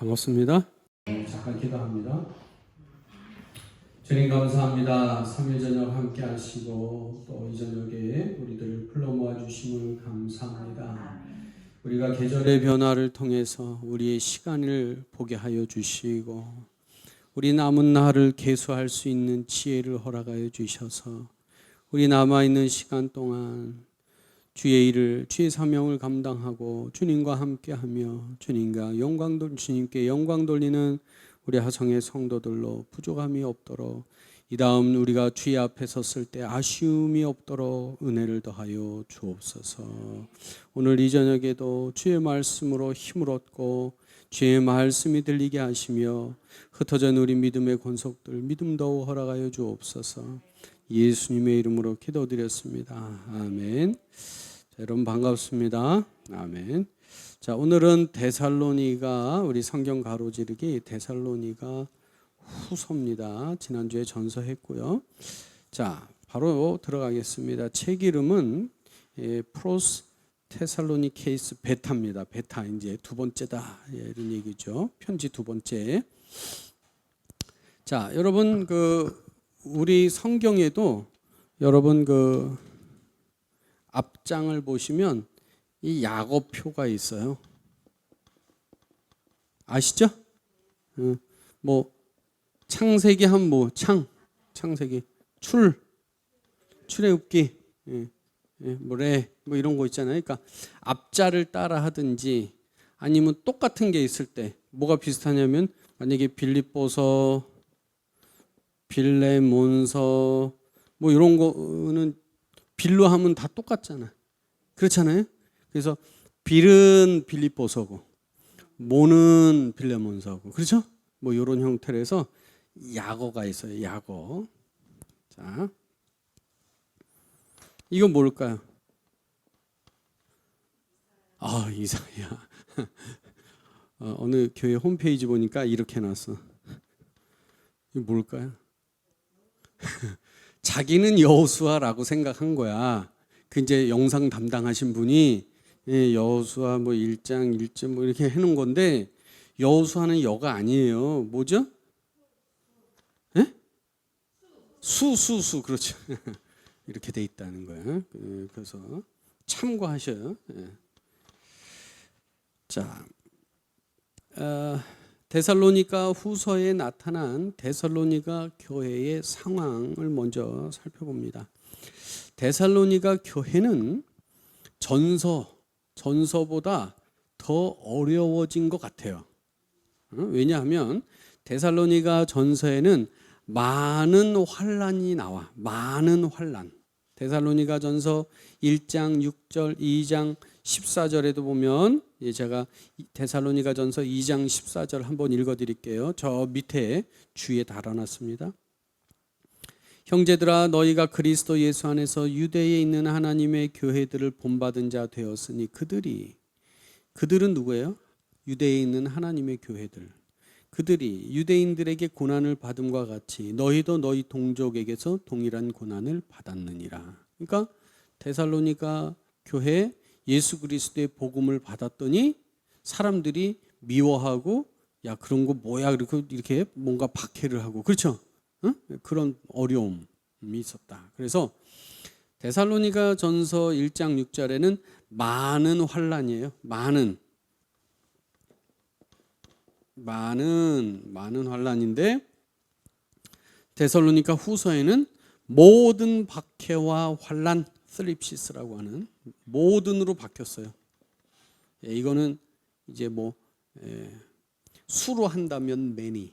반갑습니다. 잠깐 기도합니다. 주님 감사합니다. 3일 저녁 함께 하시고 또 이 저녁에 우리들을 불러 모아 주심을 감사합니다. 우리가 계절의 변화를 통해서 우리의 시간을 보게 하여 주시고 우리 남은 날을 계수할 수 있는 지혜를 허락하여 주셔서 우리 남아있는 시간 동안 주의 일을, 주의 사명을 감당하고 주님과 함께하며 주님께 영광 돌리는 우리 하성의 성도들로 부족함이 없도록 이 다음 우리가 주의 앞에 섰을 때 아쉬움이 없도록 은혜를 더하여 주옵소서. 오늘 이 저녁에도 주의 말씀으로 힘을 얻고 주의 말씀이 들리게 하시며 흩어진 우리 믿음의 권속들 믿음도 허락하여 주옵소서. 예수님의 이름으로 기도드렸습니다. 아멘. 자, 여러분 반갑습니다. 아멘. 자, 오늘은 데살로니가 우리 성경 가로지르기 데살로니가 후서입니다. 지난주에 전서했고요. 자, 바로 들어가겠습니다. 책 이름은 프로스 테살로니케이스 베타입니다. 베타 이제 두 번째다 이런 얘기죠. 편지 두 번째. 자, 여러분 우리 성경에도 여러분 앞장을 보시면 이 야고표가 있어요. 아시죠? 뭐 창세기 한모 창세기 출애굽기 뭐래 뭐 이런 거 있잖아요. 그러니까 앞자를 따라 하든지 아니면 똑같은 게 있을 때 뭐가 비슷하냐면 만약에 빌립보서 빌레몬서 뭐 이런 거는 빌로 하면 다 똑같잖아. 그렇잖아요. 그래서 빌은 빌립보서고 모는 빌레몬서고 그렇죠? 뭐 이런 형태로 해서 야고가 있어요. 야고. 자, 이건 뭘까요? 이사야. 어느 교회 홈페이지 보니까 이렇게 해놨어. 이거 뭘까요? 자기는 여호수아라고 생각한 거야. 그 이제 영상 담당하신 분이 여호수아 뭐 1장 1절 뭐 이렇게 해놓은 건데 여호수아는 여가 아니에요. 뭐죠? 수 그렇죠. 이렇게 돼 있다는 거예요. 그래서 참고하셔요. 자, 데살로니가 후서에 나타난 데살로니가 교회의 상황을 먼저 살펴봅니다. 데살로니가 교회는 전서보다 더 어려워진 것 같아요. 왜냐하면 데살로니가 전서에는 많은 환란이 나와. 많은 환란. 데살로니가 전서 1장 6절, 2장 14절에도 보면 제가 데살로니가 전서 2장 14절 한번 읽어드릴게요. 저 밑에 주위에 달아놨습니다. 형제들아 너희가 그리스도 예수 안에서 유대에 있는 하나님의 교회들을 본받은 자 되었으니 그들은 누구예요? 유대에 있는 하나님의 교회들. 그들이 유대인들에게 고난을 받음과 같이 너희도 너희 동족에게서 동일한 고난을 받았느니라. 그러니까 데살로니가 교회 예수 그리스도의 복음을 받았더니 사람들이 미워하고 야 그런 거 뭐야 이렇게 뭔가 박해를 하고 그렇죠? 응? 그런 어려움이 있었다. 그래서 데살로니가 전서 1장 6절에는 많은 환란이에요. 많은 환란인데 데살로니가 후서에는 모든 박해와 환란 슬립시스라고 하는 모든으로 바뀌었어요. 이거는 이제 수로 한다면 many,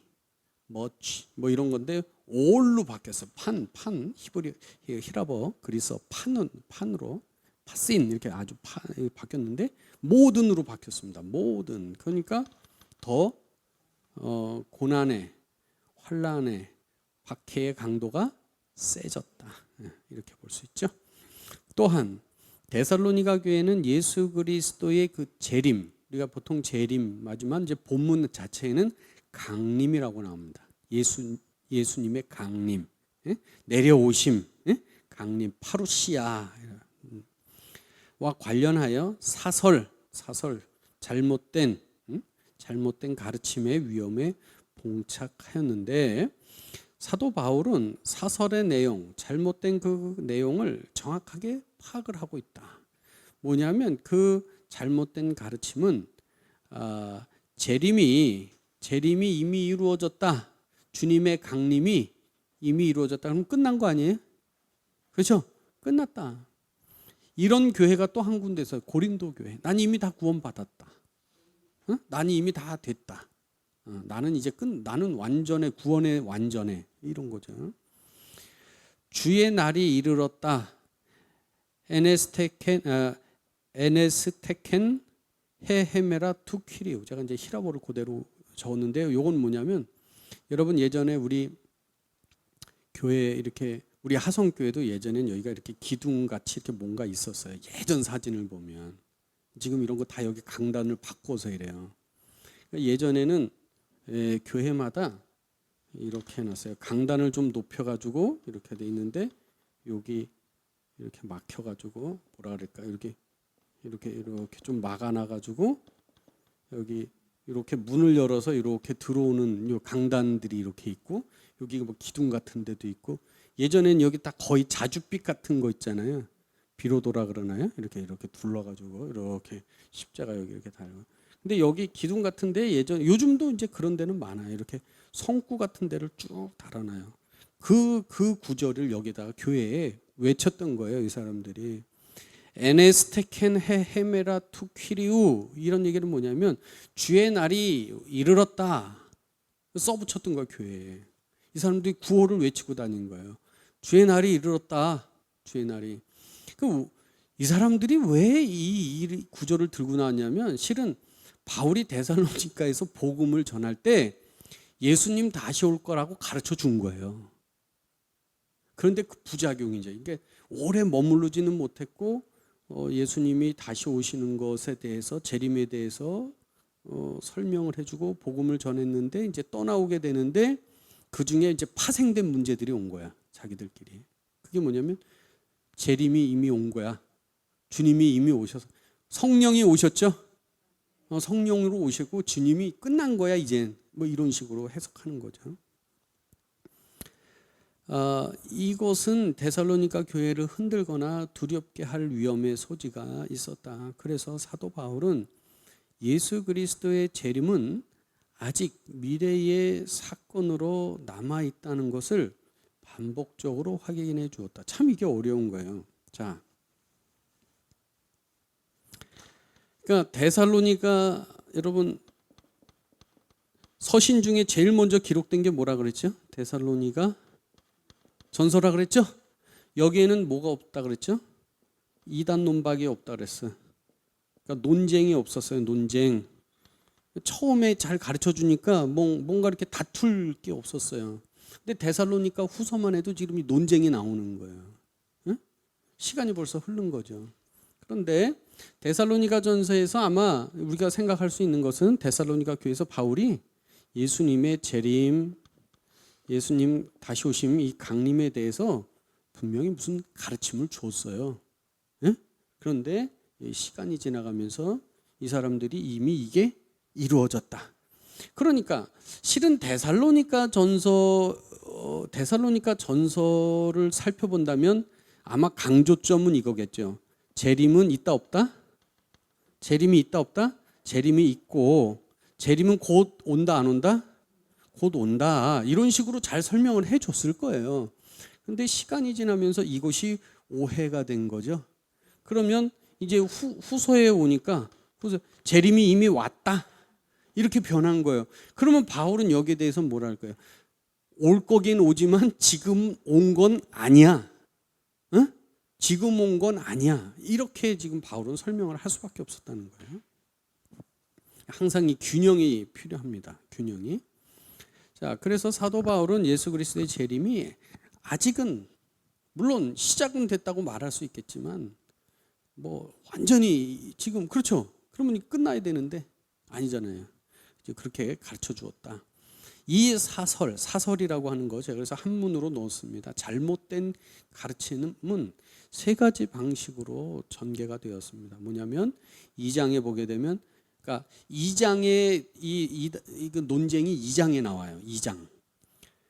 much 뭐 이런 건데 all로 바뀌었어요. 히라버 그리스어 판으로 파신 이렇게 아주 바뀌었는데 모든으로 바뀌었습니다. 모든. 그러니까 더 고난의 환란의 박해의 강도가 세졌다. 이렇게 볼 수 있죠. 또한 데살로니가 교회는 예수 그리스도의 그 재림, 우리가 보통 재림 맞지만 이제 본문 자체에는 강림이라고 나옵니다. 예수님의 강림, 내려오심, 강림, 파루시아와 관련하여 사설 잘못된 잘못된 가르침의 위험에 봉착하였는데 사도 바울은 사설의 내용, 잘못된 그 내용을 정확하게 파악을 하고 있다. 뭐냐면 그 잘못된 가르침은 재림이 이미 이루어졌다. 주님의 강림이 이미 이루어졌다. 그럼 끝난 거 아니에요? 그렇죠? 끝났다. 이런 교회가 또 한 군데서 고린도 교회. 난 이미 다 구원받았다. 나는 이미 다 됐다. 나는 이제 나는 완전해, 구원의 완전해. 이런 거죠. 주의 날이 이르렀다. 에네스테켄 헤헤메라 투키리오. 제가 이제 히라보를 그대로 적었는데요. 요건 뭐냐면 여러분 예전에 우리 교회 이렇게 우리 하성교회도 예전엔 여기가 이렇게 기둥같이 이렇게 뭔가 있었어요. 예전 사진을 보면 지금 이런 거 다 여기 강단을 바꿔서 이래요. 예전에는 교회마다 이렇게 해놨어요. 강단을 좀 높여가지고 이렇게 돼 있는데 여기 이렇게 막혀가지고 뭐라 그럴까 이렇게 좀 막아놔가지고 여기 이렇게 문을 열어서 이렇게 들어오는 요 강단들이 이렇게 있고 여기 뭐 기둥 같은 데도 있고 예전엔 여기 딱 거의 자줏빛 같은 거 있잖아요. 비로도라 그러나요? 이렇게 둘러가지고 이렇게 십자가 여기 이렇게 달고. 근데 여기 기둥 같은데 요즘도 이제 그런 데는 많아요. 이렇게 성구 같은 데를 쭉 달아놔요. 그 구절을 여기다가 교회에 외쳤던 거예요, 이 사람들이. 에네스테켄 헤메라 투퀴리우 이런 얘기는 뭐냐면 주의 날이 이르렀다. 써붙였던 거예요, 교회에. 이 사람들이 구호를 외치고 다닌 거예요. 주의 날이 이르렀다. 주의 날이. 이 사람들이 왜 이 구절을 들고 나왔냐면 실은 바울이 데살로니가에서 복음을 전할 때 예수님 다시 올 거라고 가르쳐 준 거예요. 그런데 그 부작용이죠. 이게 오래 머무르지는 못했고 예수님이 다시 오시는 것에 대해서 재림에 대해서 설명을 해주고 복음을 전했는데 이제 떠나오게 되는데 그 중에 이제 파생된 문제들이 온 거야. 자기들끼리. 그게 뭐냐면 재림이 이미 온 거야. 주님이 이미 오셔서 성령이 오셨죠. 성령으로 오시고 주님이 끝난 거야 이젠. 뭐 이런 식으로 해석하는 거죠. 이것은 데살로니가 교회를 흔들거나 두렵게 할 위험의 소지가 있었다. 그래서 사도 바울은 예수 그리스도의 재림은 아직 미래의 사건으로 남아 있다는 것을 반복적으로 확인해 주었다. 참 이게 어려운 거예요. 자, 그러니까 데살로니가 여러분 서신 중에 제일 먼저 기록된 게 뭐라 그랬죠? 데살로니가 전서라 그랬죠? 여기에는 뭐가 없다 그랬죠? 이단 논박이 없다 그랬어요. 그러니까 논쟁이 없었어요. 논쟁. 처음에 잘 가르쳐 주니까 뭔가 이렇게 다툴 게 없었어요. 근데 데살로니가 후서만 해도 지금 이 논쟁이 나오는 거예요. 응? 시간이 벌써 흐른 거죠. 그런데 데살로니가 전서에서 아마 우리가 생각할 수 있는 것은 데살로니가 교회에서 바울이 예수님의 재림, 예수님 다시 오심 이 강림에 대해서 분명히 무슨 가르침을 줬어요. 응? 그런데 시간이 지나가면서 이 사람들이 이미 이게 이루어졌다. 그러니까 실은 데살로니가 전서를 살펴본다면 아마 강조점은 이거겠죠. 재림은 있다 없다? 재림이 있다 없다? 재림이 있고 재림은 곧 온다 안 온다? 곧 온다. 이런 식으로 잘 설명을 해줬을 거예요. 그런데 시간이 지나면서 이것이 오해가 된 거죠. 그러면 이제 후서에 오니까 재림이 이미 왔다. 이렇게 변한 거예요. 그러면 바울은 여기에 대해서 뭐라 할까요? 올 거긴 오지만 지금 온 건 아니야. 응? 지금 온 건 아니야. 이렇게 지금 바울은 설명을 할 수밖에 없었다는 거예요. 항상 이 균형이 필요합니다. 균형이. 자, 그래서 사도 바울은 예수 그리스도의 재림이 아직은 물론 시작은 됐다고 말할 수 있겠지만 뭐 완전히 지금 그렇죠. 그러면 끝나야 되는데 아니잖아요. 그렇게 가르쳐 주었다. 이 사설이라고 하는 거 제가 그래서 한문으로 넣었습니다. 잘못된 가르침은 세 가지 방식으로 전개가 되었습니다. 뭐냐면 2장에 보게 되면 그러니까 2장에 이 논쟁이 2장에 나와요. 2장.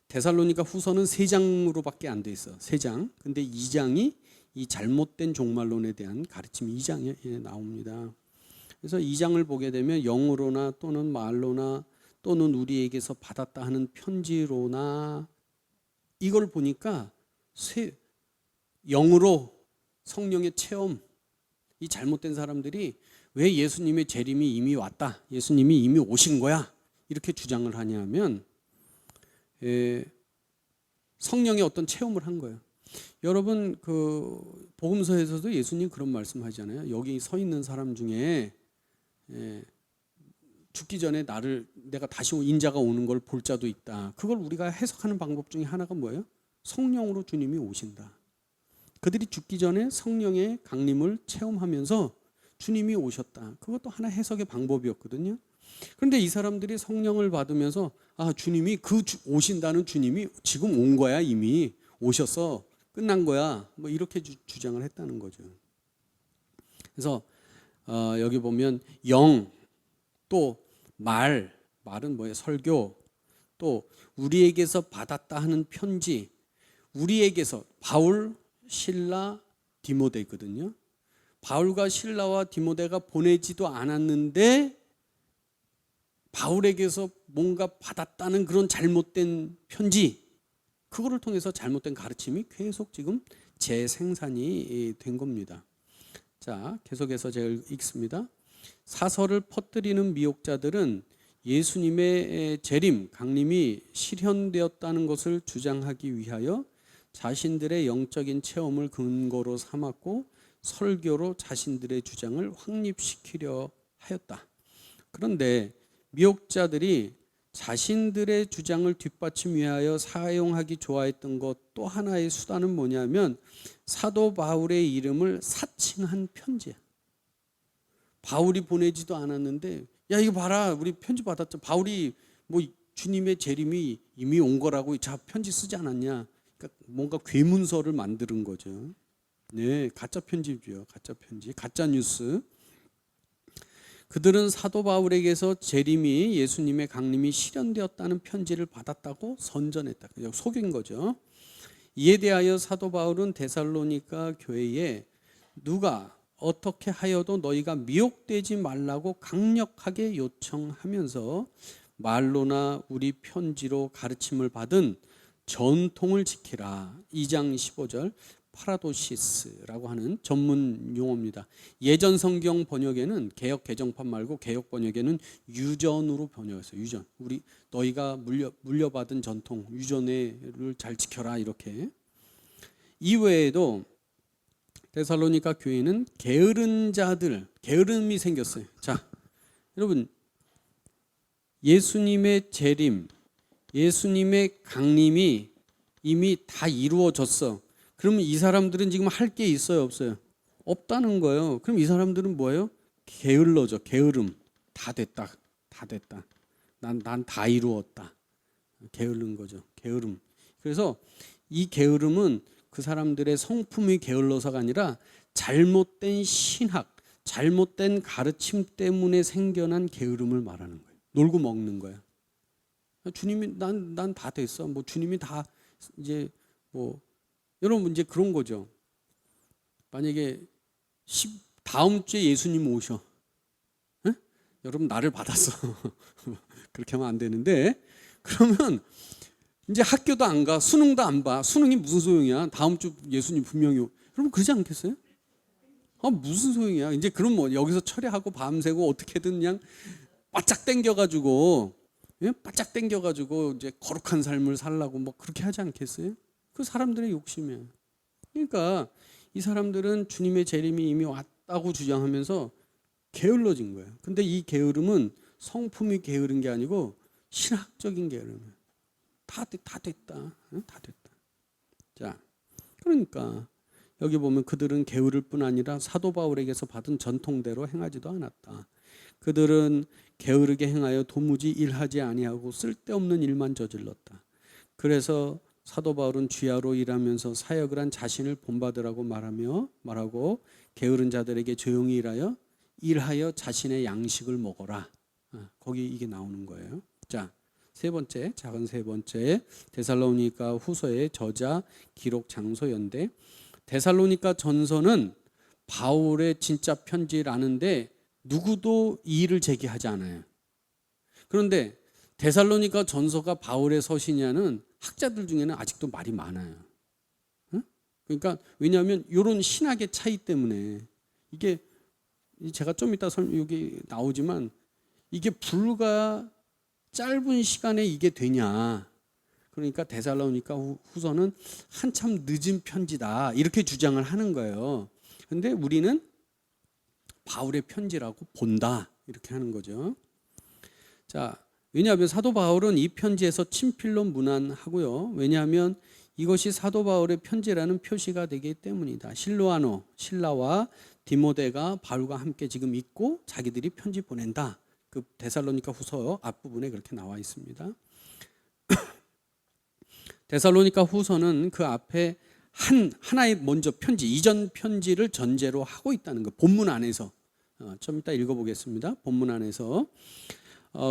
데살로니가 후서는 3장으로밖에 안 돼 있어. 3장. 근데 2장이 이 잘못된 종말론에 대한 가르침이 2장에 나옵니다. 그래서 2장을 보게 되면 영으로나 또는 말로나 또는 우리에게서 받았다 하는 편지로나 이걸 보니까 영으로 성령의 체험, 이 잘못된 사람들이 왜 예수님의 재림이 이미 왔다, 예수님이 이미 오신 거야 이렇게 주장을 하냐면 성령의 어떤 체험을 한 거예요. 여러분 그 복음서에서도 예수님 그런 말씀하잖아요. 여기 서 있는 사람 중에 죽기 전에 내가 다시 인자가 오는 걸 볼 자도 있다. 그걸 우리가 해석하는 방법 중에 하나가 뭐예요? 성령으로 주님이 오신다. 그들이 죽기 전에 성령의 강림을 체험하면서 주님이 오셨다. 그것도 하나 해석의 방법이었거든요. 그런데 이 사람들이 성령을 받으면서 주님이 오신다는 주님이 지금 온 거야. 이미 오셨어. 끝난 거야. 뭐 이렇게 주장을 했다는 거죠. 그래서 여기 보면 영, 또 말은 뭐예요? 설교, 또 우리에게서 받았다 하는 편지, 우리에게서 바울, 실라, 디모데 있거든요. 바울과 실라와 디모데가 보내지도 않았는데 바울에게서 뭔가 받았다는 그런 잘못된 편지, 그거를 통해서 잘못된 가르침이 계속 지금 재생산이 된 겁니다. 자, 계속해서 제가 읽습니다. 사설을 퍼뜨리는 미혹자들은 예수님의 재림, 강림이 실현되었다는 것을 주장하기 위하여 자신들의 영적인 체험을 근거로 삼았고 설교로 자신들의 주장을 확립시키려 하였다. 그런데 미혹자들이 자신들의 주장을 뒷받침 위하여 사용하기 좋아했던 것 또 하나의 수단은 뭐냐면 사도 바울의 이름을 사칭한 편지야. 바울이 보내지도 않았는데 야 이거 봐라 우리 편지 받았죠. 바울이 뭐 주님의 재림이 이미 온 거라고 자 편지 쓰지 않았냐. 그러니까 뭔가 괴문서를 만드는 거죠. 네, 가짜 편지죠. 가짜 편지, 가짜 뉴스. 그들은 사도 바울에게서 재림이 예수님의 강림이 실현되었다는 편지를 받았다고 선전했다. 속인 거죠. 이에 대하여 사도 바울은 데살로니가 교회에 누가 어떻게 하여도 너희가 미혹되지 말라고 강력하게 요청하면서 말로나 우리 편지로 가르침을 받은 전통을 지키라. 2장 15절 파라도시스라고 하는 전문 용어입니다. 예전 성경 번역에는 개역 개정판 말고 개역 번역에는 유전으로 번역했어요. 유전. 너희가 물려받은 전통, 유전을 잘 지켜라 이렇게. 이외에도 데살로니가 교회는 게으른 자들, 게으름이 생겼어요. 자, 여러분 예수님의 재림, 예수님의 강림이 이미 다 이루어졌어. 그러면 이 사람들은 지금 할 게 있어요, 없어요? 없다는 거예요. 그럼 이 사람들은 뭐예요? 게을러져. 게으름. 다 됐다. 다 됐다. 난 다 이루었다. 게으른 거죠. 게으름. 그래서 이 게으름은 그 사람들의 성품이 게을러서가 아니라 잘못된 신학, 잘못된 가르침 때문에 생겨난 게으름을 말하는 거예요. 놀고 먹는 거야. 주님이 난 다 됐어. 뭐 주님이 다 이제 뭐 여러분 이제 그런 거죠. 만약에 다음 주에 예수님 오셔. 에? 여러분 나를 받았어. 그렇게 하면 안 되는데 그러면 이제 학교도 안 가, 수능도 안 봐. 수능이 무슨 소용이야? 다음 주 예수님 분명히 여러분 그러지 않겠어요? 무슨 소용이야? 이제 그럼 뭐 여기서 처리하고 밤새고 어떻게든 그냥 바짝 땡겨가지고 바짝 땡겨가지고 이제 거룩한 삶을 살라고 뭐 그렇게 하지 않겠어요? 그 사람들의 욕심이에요. 그러니까 이 사람들은 주님의 재림이 이미 왔다고 주장하면서 게을러진 거예요. 근데 이 게으름은 성품이 게으른 게 아니고 신학적인 게으름이에요. 다 됐다. 다 됐다. 자, 그러니까 여기 보면 그들은 게으를 뿐 아니라 사도 바울에게서 받은 전통대로 행하지도 않았다. 그들은 게으르게 행하여 도무지 일하지 아니하고 쓸데없는 일만 저질렀다. 그래서 사도 바울은 쥐하로 일하면서 사역을 한 자신을 본받으라고 말하고 게으른 자들에게 조용히 일하여 일하여 자신의 양식을 먹어라. 거기 이게 나오는 거예요. 자, 세 번째, 작은 세 번째, 데살로니가 후서의 저자, 기록, 장소, 연대. 데살로니가 전서는 바울의 진짜 편지라는데 누구도 이의를 제기하지 않아요. 그런데 데살로니가 전서가 바울의 서신이냐는 학자들 중에는 아직도 말이 많아요. 그러니까 왜냐하면 이런 신학의 차이 때문에 이게 제가 좀 이따 여기 나오지만 이게 불과 짧은 시간에 이게 되냐. 그러니까 데살로니가 후서는 한참 늦은 편지다 이렇게 주장을 하는 거예요. 그런데 우리는 바울의 편지라고 본다 이렇게 하는 거죠. 자, 왜냐하면 사도 바울은 이 편지에서 친필로 문안하고요. 왜냐하면 이것이 사도 바울의 편지라는 표시가 되기 때문이다. 실로아노, 실라와 디모데가 바울과 함께 지금 있고 자기들이 편지 보낸다. 그 데살로니가 후서 앞부분에 그렇게 나와 있습니다. 데살로니가 후서는 그 앞에 하나의 먼저 편지, 이전 편지를 전제로 하고 있다는 거. 본문 안에서 좀 이따 읽어보겠습니다. 본문 안에서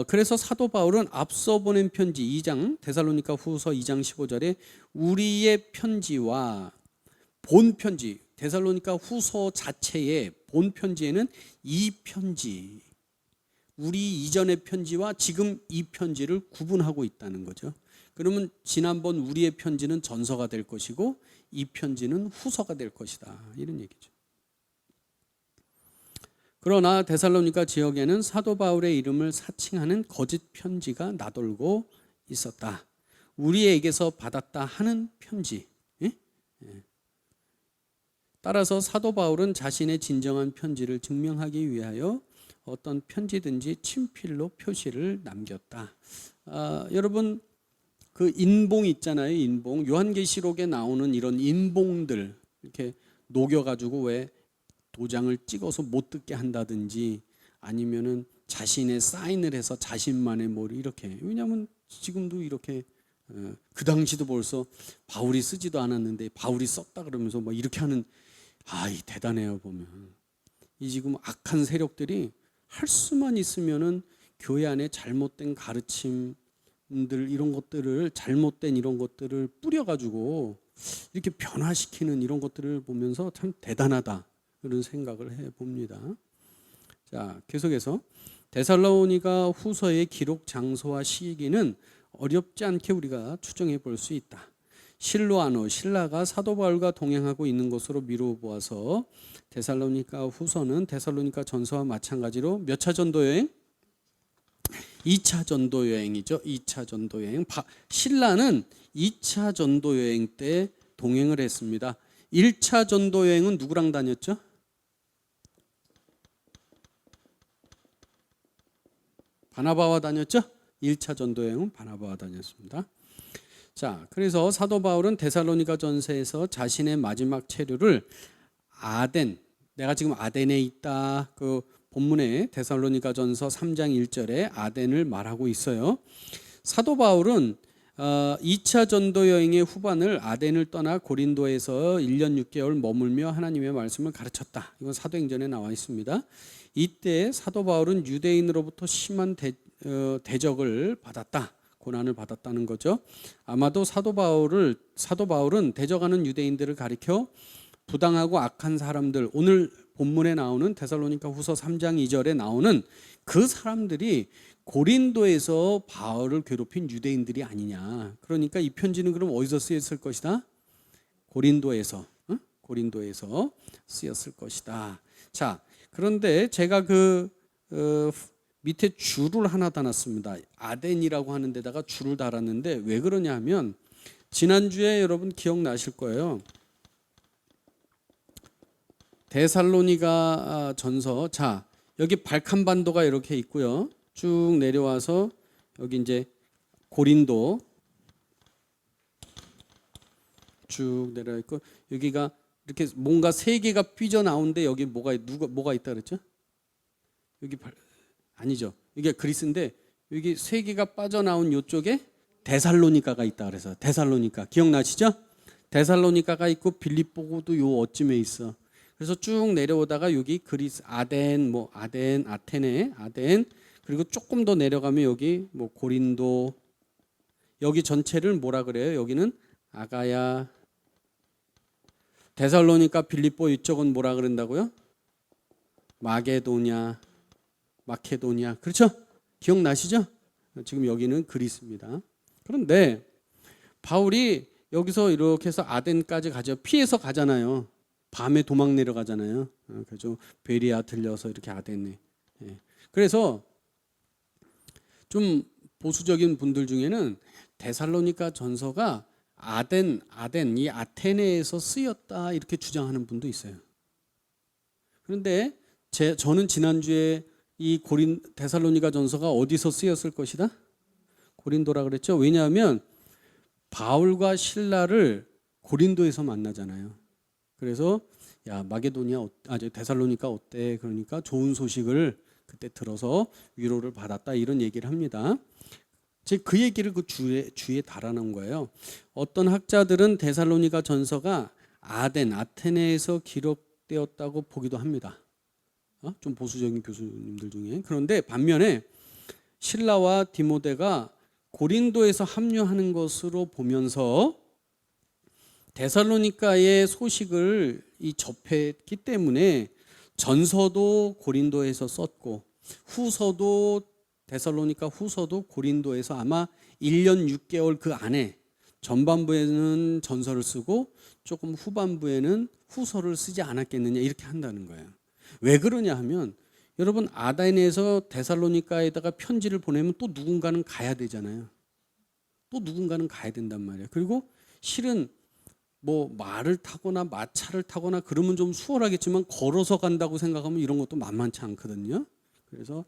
그래서 사도 바울은 앞서 보낸 편지 2장 데살로니가 후서 2장 15절에 우리의 편지와 본 편지 데살로니가 후서 자체의 본 편지에는 이 편지 우리 이전의 편지와 지금 이 편지를 구분하고 있다는 거죠. 그러면 지난번 우리의 편지는 전서가 될 것이고 이 편지는 후서가 될 것이다 이런 얘기죠. 그러나 데살로니가 지역에는 사도 바울의 이름을 사칭하는 거짓 편지가 나돌고 있었다. 우리에게서 받았다 하는 편지. 따라서 사도 바울은 자신의 진정한 편지를 증명하기 위하여 어떤 편지든지 친필로 표시를 남겼다. 여러분 그 인봉 있잖아요. 인봉. 요한계시록에 나오는 이런 인봉들 이렇게 녹여가지고 왜 도장을 찍어서 못 듣게 한다든지 아니면은 자신의 사인을 해서 자신만의 머리 이렇게. 왜냐하면 지금도 이렇게 그 당시도 벌써 바울이 쓰지도 않았는데 바울이 썼다 그러면서 막 이렇게 하는 이 대단해요 보면. 이 지금 악한 세력들이 할 수만 있으면은 교회 안에 잘못된 가르침들 이런 것들을 잘못된 이런 것들을 뿌려가지고 이렇게 변화시키는 이런 것들을 보면서 참 대단하다 그런 생각을 해봅니다. 자, 계속해서 데살로니가 후서의 기록 장소와 시기는 어렵지 않게 우리가 추정해 볼 수 있다. 실로아노, 신라가 사도 바울과 동행하고 있는 것으로 미루어 보아서 데살로니가 후서는 데살로니가 전서와 마찬가지로 몇 차 전도 여행? 2차 전도 여행이죠. 2차 전도 여행. 신라는 2차 전도 여행 때 동행을 했습니다. 1차 전도 여행은 누구랑 다녔죠? 바나바와 다녔죠? 1차 전도 여행은 바나바와 다녔습니다. 자, 그래서 사도 바울은 데살로니가 전서에서 자신의 마지막 체류를 아덴, 내가 지금 아덴에 있다. 그 본문에 데살로니가 전서 3장 1절에 아덴을 말하고 있어요. 사도 바울은 2차 전도 여행의 후반을 아덴을 떠나 고린도에서 1년 6개월 머물며 하나님의 말씀을 가르쳤다. 이건 사도행전에 나와 있습니다. 이때 사도 바울은 유대인으로부터 심한 대적을 받았다. 고난을 받았다는 거죠. 아마도 사도 바울은 대적하는 유대인들을 가리켜 부당하고 악한 사람들, 오늘 본문에 나오는 데살로니가 후서 3장 2절에 나오는 그 사람들이 고린도에서 바울을 괴롭힌 유대인들이 아니냐. 그러니까 이 편지는 그럼 어디서 쓰였을 것이다? 고린도에서 쓰였을 것이다. 자, 그런데 제가 밑에 줄을 하나 달았습니다. 아덴이라고 하는 데다가 줄을 달았는데 왜 그러냐 하면 지난주에 여러분 기억나실 거예요. 데살로니가 전서. 자, 여기 발칸반도가 이렇게 있고요. 쭉 내려와서 여기 이제 고린도 쭉 내려와 있고 여기가 이렇게 뭔가 세 개가 삐져 나오는데 여기 뭐가 있다 그랬죠? 여기 아니죠. 이게 그리스인데 여기 세 개가 빠져나온 이쪽에 데살로니가가 있다 그래서 데살로니가 기억나시죠? 데살로니가가 있고 빌립보도 요 어쯤에 있어. 그래서 쭉 내려오다가 여기 그리스 아덴, 뭐 아테네, 그리고 조금 더 내려가면 여기 뭐 고린도, 여기 전체를 뭐라 그래요? 여기는 아가야, 데살로니가, 빌립보 이쪽은 뭐라 그런다고요? 마케도냐. 그렇죠? 기억나시죠? 지금 여기는 그리스입니다. 그런데 바울이 여기서 이렇게 해서 아덴까지 가죠. 피해서 가잖아요. 밤에 도망 내려가잖아요. 그죠? 베리아 들려서 이렇게 아덴에. 그래서 좀 보수적인 분들 중에는 데살로니가 전서가 아덴, 이 아테네에서 쓰였다 이렇게 주장하는 분도 있어요. 그런데 저는 지난주에 이 데살로니가 전서가 어디서 쓰였을 것이다? 고린도라 그랬죠. 왜냐하면 바울과 실라를 고린도에서 만나잖아요. 그래서 야 마게도니아, 데살로니가 어때? 그러니까 좋은 소식을 그때 들어서 위로를 받았다 이런 얘기를 합니다. 즉 그 얘기를 그 주에 달아놓은 거예요. 어떤 학자들은 데살로니가 전서가 아테네에서 기록되었다고 보기도 합니다. 좀 보수적인 교수님들 중에. 그런데 반면에 실라와 디모데가 고린도에서 합류하는 것으로 보면서 데살로니가의 소식을 접했기 때문에 전서도 고린도에서 썼고 데살로니가 후서도 고린도에서 아마 1년 6개월 그 안에 전반부에는 전서를 쓰고 조금 후반부에는 후서를 쓰지 않았겠느냐 이렇게 한다는 거예요. 왜 그러냐 하면 여러분 아덴에서 데살로니가에다가 편지를 보내면 또 누군가는 가야 되잖아요. 또 누군가는 가야 된단 말이에요. 그리고 실은 뭐 말을 타거나 마차를 타거나 그러면 좀 수월하겠지만 걸어서 간다고 생각하면 이런 것도 만만치 않거든요. 그래서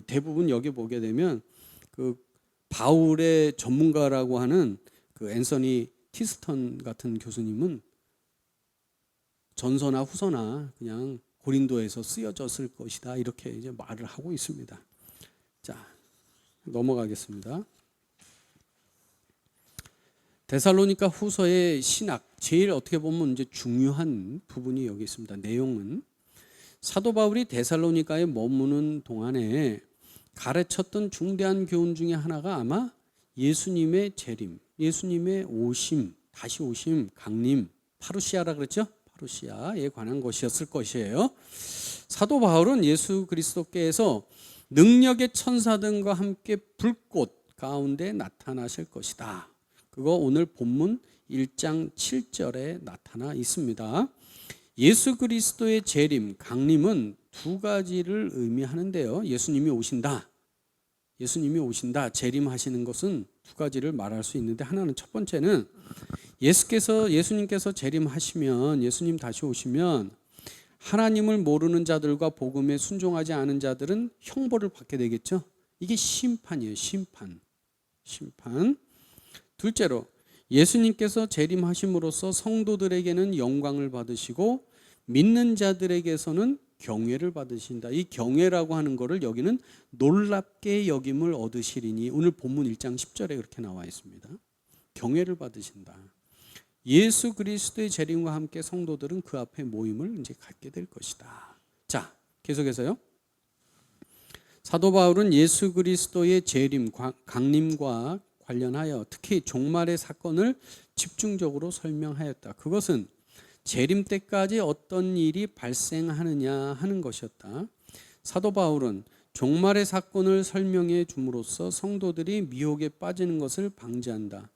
대부분 여기 보게 되면 그 바울의 전문가라고 하는 그 앤서니 티스턴 같은 교수님은 전서나 후서나 그냥 고린도에서 쓰여졌을 것이다 이렇게 이제 말을 하고 있습니다. 자, 넘어가겠습니다. 데살로니가 후서의 신학 제일 어떻게 보면 이제 중요한 부분이 여기 있습니다. 내용은 사도 바울이 데살로니가에 머무는 동안에 가르쳤던 중대한 교훈 중에 하나가 아마 예수님의 재림, 예수님의 오심, 다시 오심, 강림, 파루시아라 그랬죠? 파루시아에 관한 것이었을 것이에요. 사도 바울은 예수 그리스도께서 능력의 천사들과 함께 불꽃 가운데 나타나실 것이다. 그거 오늘 본문 1장 7절에 나타나 있습니다. 예수 그리스도의 재림, 강림은 두 가지를 의미하는데요. 예수님이 오신다, 재림하시는 것은 두 가지를 말할 수 있는데 하나는 첫 번째는 예수님께서 재림하시면, 예수님 다시 오시면 하나님을 모르는 자들과 복음에 순종하지 않은 자들은 형벌을 받게 되겠죠. 이게 심판이에요. 심판. 둘째로 예수님께서 재림하심으로써 성도들에게는 영광을 받으시고 믿는 자들에게서는 경외를 받으신다. 이 경외라고 하는 것을 여기는 놀랍게 여김을 얻으시리니 오늘 본문 1장 10절에 그렇게 나와 있습니다. 경외를 받으신다. 예수 그리스도의 재림과 함께 성도들은 그 앞에 모임을 이제 갖게 될 것이다. 자, 계속해서요. 사도 바울은 예수 그리스도의 재림, 강림과 관련하여 특히 종말의 사건을 집중적으로 설명하였다. 그것은 재림 때까지 어떤 일이 발생하느냐 하는 것이었다. 사도 바울은 종말의 사건을 설명해 줌으로써 성도들이 미혹에 빠지는 것을 방지한다.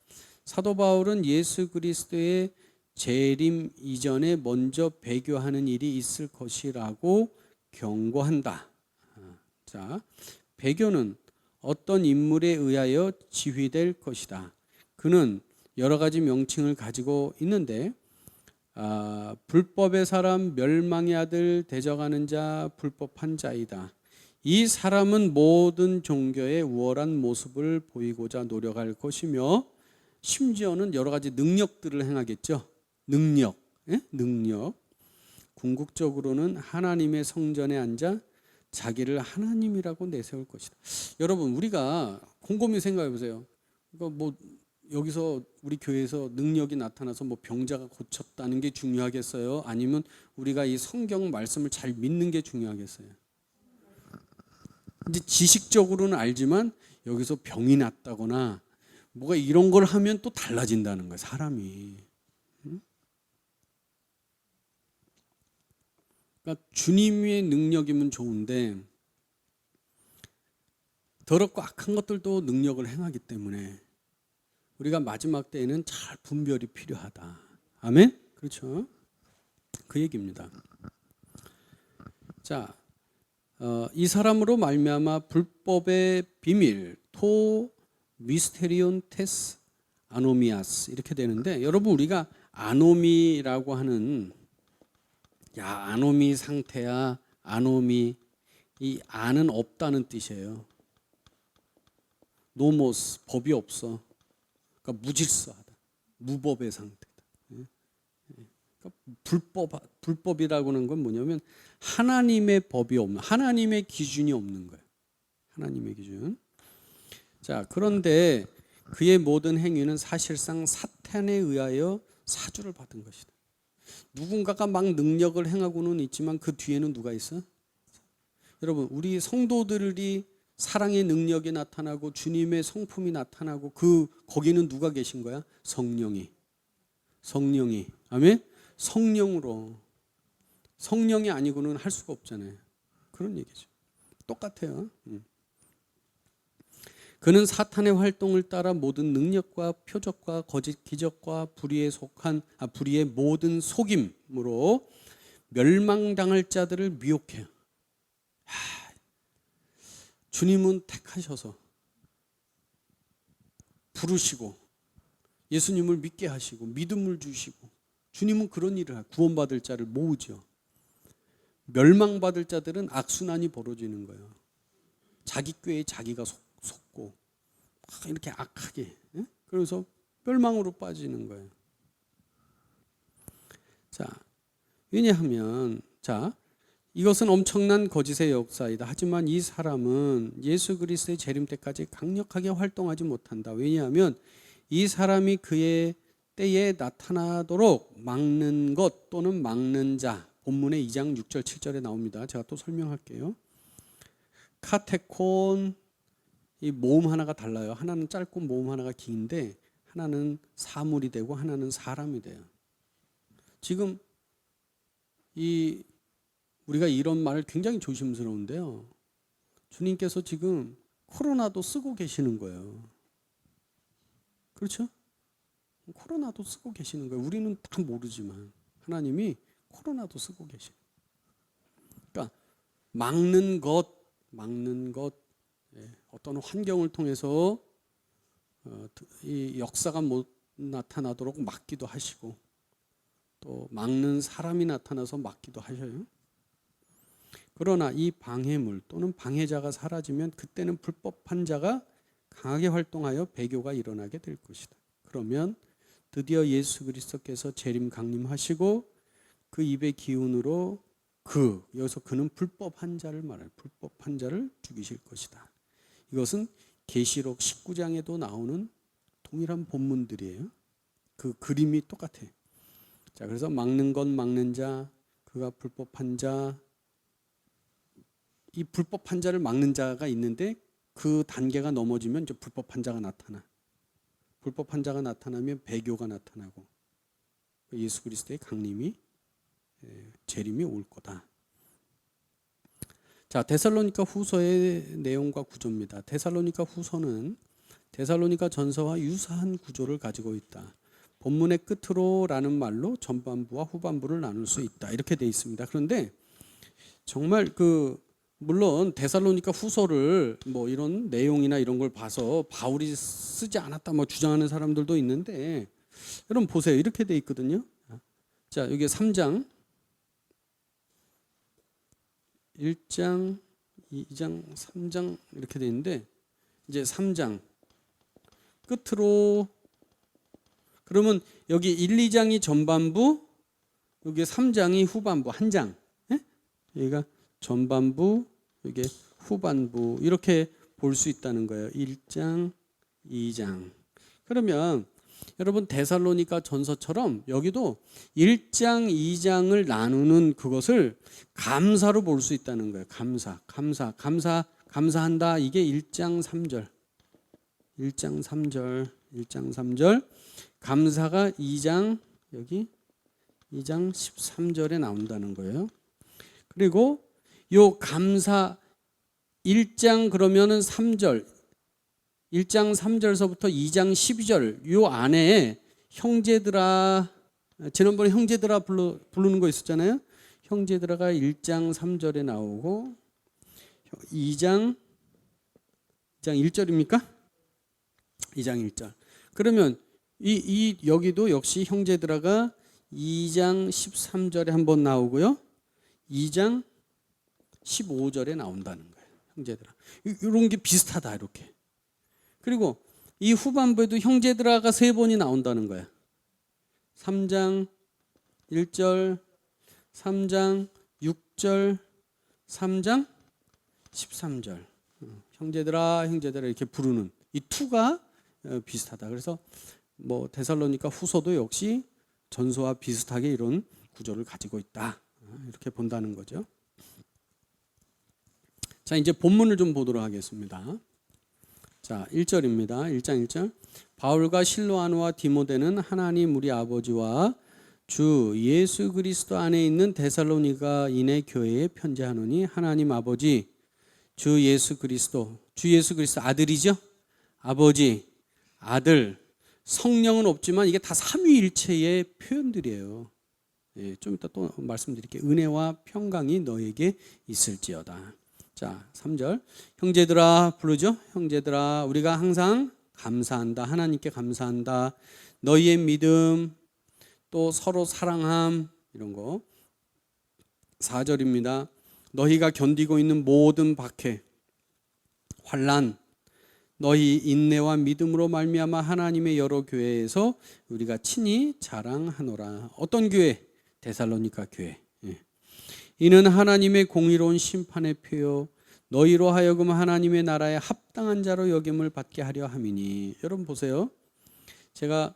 사도 바울은 예수 그리스도의 재림 이전에 먼저 배교하는 일이 있을 것이라고 경고한다. 자, 배교는 어떤 인물에 의하여 지휘될 것이다. 그는 여러 가지 명칭을 가지고 있는데 불법의 사람, 멸망의 아들, 대적하는 자, 불법한 자이다. 이 사람은 모든 종교의 우월한 모습을 보이고자 노력할 것이며 심지어는 여러 가지 능력들을 행하겠죠. 능력. 궁극적으로는 하나님의 성전에 앉아 자기를 하나님이라고 내세울 것이다. 여러분 우리가 곰곰이 생각해 보세요. 여기서 우리 교회에서 능력이 나타나서 뭐 병자가 고쳤다는 게 중요하겠어요? 아니면 우리가 이 성경 말씀을 잘 믿는 게 중요하겠어요? 이제 지식적으로는 알지만 여기서 병이 났다거나 뭐가 이런 걸 하면 또 달라진다는 거예요, 사람이. 그러니까 주님의 능력이면 좋은데 더럽고 악한 것들도 능력을 행하기 때문에 우리가 마지막 때에는 잘 분별이 필요하다. 아멘? 그렇죠? 그 얘기입니다. 자, 이 사람으로 말미암아 불법의 비밀 토 미스테리온 테스 아노미아스 이렇게 되는데, 여러분 우리가 아노미라고 하는 아노미 상태야, 아노미, 이 아는 없다는 뜻이에요. 노모스, 법이 없어. 그러니까 무질서하다, 무법의 상태다. 그러니까 불법이라고 하는 건 뭐냐면 하나님의 법이 없는, 하나님의 기준이 없는 거예요. 하나님의 기준. 자, 그런데 그의 모든 행위는 사실상 사탄에 의하여 사주를 받은 것이다. 누군가가 막 능력을 행하고는 있지만 그 뒤에는 누가 있어? 여러분, 우리 성도들이 사랑의 능력이 나타나고 주님의 성품이 나타나고 거기는 누가 계신 거야? 성령이. 아멘? 성령이 아니고는 할 수가 없잖아요. 그런 얘기죠. 똑같아요. 그는 사탄의 활동을 따라 모든 능력과 표적과 거짓 기적과 불의의 모든 속임으로 멸망당할 자들을 미혹해요. 주님은 택하셔서 부르시고 예수님을 믿게 하시고 믿음을 주시고, 주님은 그런 일을 해요. 구원받을 자를 모으죠. 멸망받을 자들은 악순환이 벌어지는 거예요. 자기 꾀에 자기가 속고 이렇게 악하게, 그래서 멸망으로 빠지는 거예요. 자, 왜냐하면 이것은 엄청난 거짓의 역사이다. 하지만 이 사람은 예수 그리스도의 재림 때까지 강력하게 활동하지 못한다. 왜냐하면 이 사람이 그의 때에 나타나도록 막는 것 또는 막는 자, 본문의 2장 6절 7절에 나옵니다. 제가 또 설명할게요. 카테콘, 이 모음 하나가 달라요. 하나는 짧고 모음 하나가 긴데 하나는 사물이 되고 하나는 사람이 돼요. 지금 우리가 이런 말을 굉장히 조심스러운데요. 주님께서 지금 코로나도 쓰고 계시는 거예요. 그렇죠? 코로나도 쓰고 계시는 거예요. 우리는 다 모르지만 하나님이 코로나도 쓰고 계시는 거예요. 그러니까 막는 것, 어떤 환경을 통해서 이 역사가 못 나타나도록 막기도 하시고, 또 막는 사람이 나타나서 막기도 하셔요. 그러나 이 방해물 또는 방해자가 사라지면 그때는 불법한 자가 강하게 활동하여 배교가 일어나게 될 것이다. 그러면 드디어 예수 그리스도께서 재림 강림하시고 그 입의 기운으로 여기서 그는 불법한 자를 말해요. 불법한 자를 죽이실 것이다. 이것은 계시록 19장에도 나오는 동일한 본문들이에요. 그 그림이 똑같아요. 자, 그래서 막는 것 막는 자, 그가 불법한 자, 이 불법한 자를 막는 자가 있는데 그 단계가 넘어지면 이제 불법한 자가 나타나. 불법한 자가 나타나면 배교가 나타나고 예수 그리스도의 강림이, 재림이 올 거다. 자, 데살로니가 후서의 내용과 구조입니다. 데살로니가 후서는 데살로니가 전서와 유사한 구조를 가지고 있다. 본문의 끝으로라는 말로 전반부와 후반부를 나눌 수 있다. 이렇게 돼 있습니다. 그런데 정말 물론 데살로니가 후서를 뭐 이런 내용이나 이런 걸 봐서 바울이 쓰지 않았다 뭐 주장하는 사람들도 있는데, 여러분 보세요. 이렇게 돼 있거든요. 자, 여기 3장 1장, 2장, 3장 이렇게 돼 있는데, 이제 3장 끝으로, 그러면 여기 1, 2장이 전반부, 여기 3장이 후반부, 한 장. 여기가 전반부, 이게 후반부, 이렇게 볼 수 있다는 거예요. 1장, 2장. 그러면 여러분 데살로니가 전서처럼 여기도 1장, 2장을 나누는 그것을 감사로 볼 수 있다는 거예요. 감사한다. 이게 1장 3절. 1장 3절. 감사가 2장 여기 2장 13절에 나온다는 거예요. 그리고 요 감사 1장 그러면은 3절 1장 3절서부터 2장 12절 요 안에 형제들아, 지난번에 형제들아 부르는 거 있었잖아요. 형제들아가 1장 3절에 나오고 2장 1절입니까? 2장 1절. 그러면 이 여기도 역시 형제들아가 2장 13절에 한번 나오고요. 2장 15절에 나온다는 거예요. 형제들아. 이런 게 비슷하다 이렇게. 그리고 이 후반부에도 형제들아가 3번이 나온다는 거야. 3장 1절, 3장 6절, 3장 13절. 형제들아 이렇게 부르는 이 투가 비슷하다. 그래서 뭐 데살로니가 후서도 역시 전서와 비슷하게 이런 구조를 가지고 있다. 이렇게 본다는 거죠. 자, 이제 본문을 좀 보도록 하겠습니다. 자, 1절입니다. 1장 1절. 바울과 실로아노와 디모데는 하나님 우리 아버지와 주 예수 그리스도 안에 있는 데살로니가인의 교회에 편지하노니 하나님 아버지 주 예수 그리스도 아들이죠? 아버지, 아들, 성령은 없지만 이게 다 삼위일체의 표현들이에요. 예, 좀 이따 또 말씀드릴게요. 은혜와 평강이 너에게 있을지어다. 자, 3절. 형제들아 부르죠? 형제들아 우리가 항상 감사한다. 하나님께 감사한다. 너희의 믿음 또 서로 사랑함 이런 거. 4절입니다. 너희가 견디고 있는 모든 박해, 환난, 너희 인내와 믿음으로 말미암아 하나님의 여러 교회에서 우리가 친히 자랑하노라. 어떤 교회? 데살로니가 교회. 이는 하나님의 공의로운 심판의 표요 너희로 하여금 하나님의 나라에 합당한 자로 여김을 받게 하려 함이니. 여러분 보세요. 제가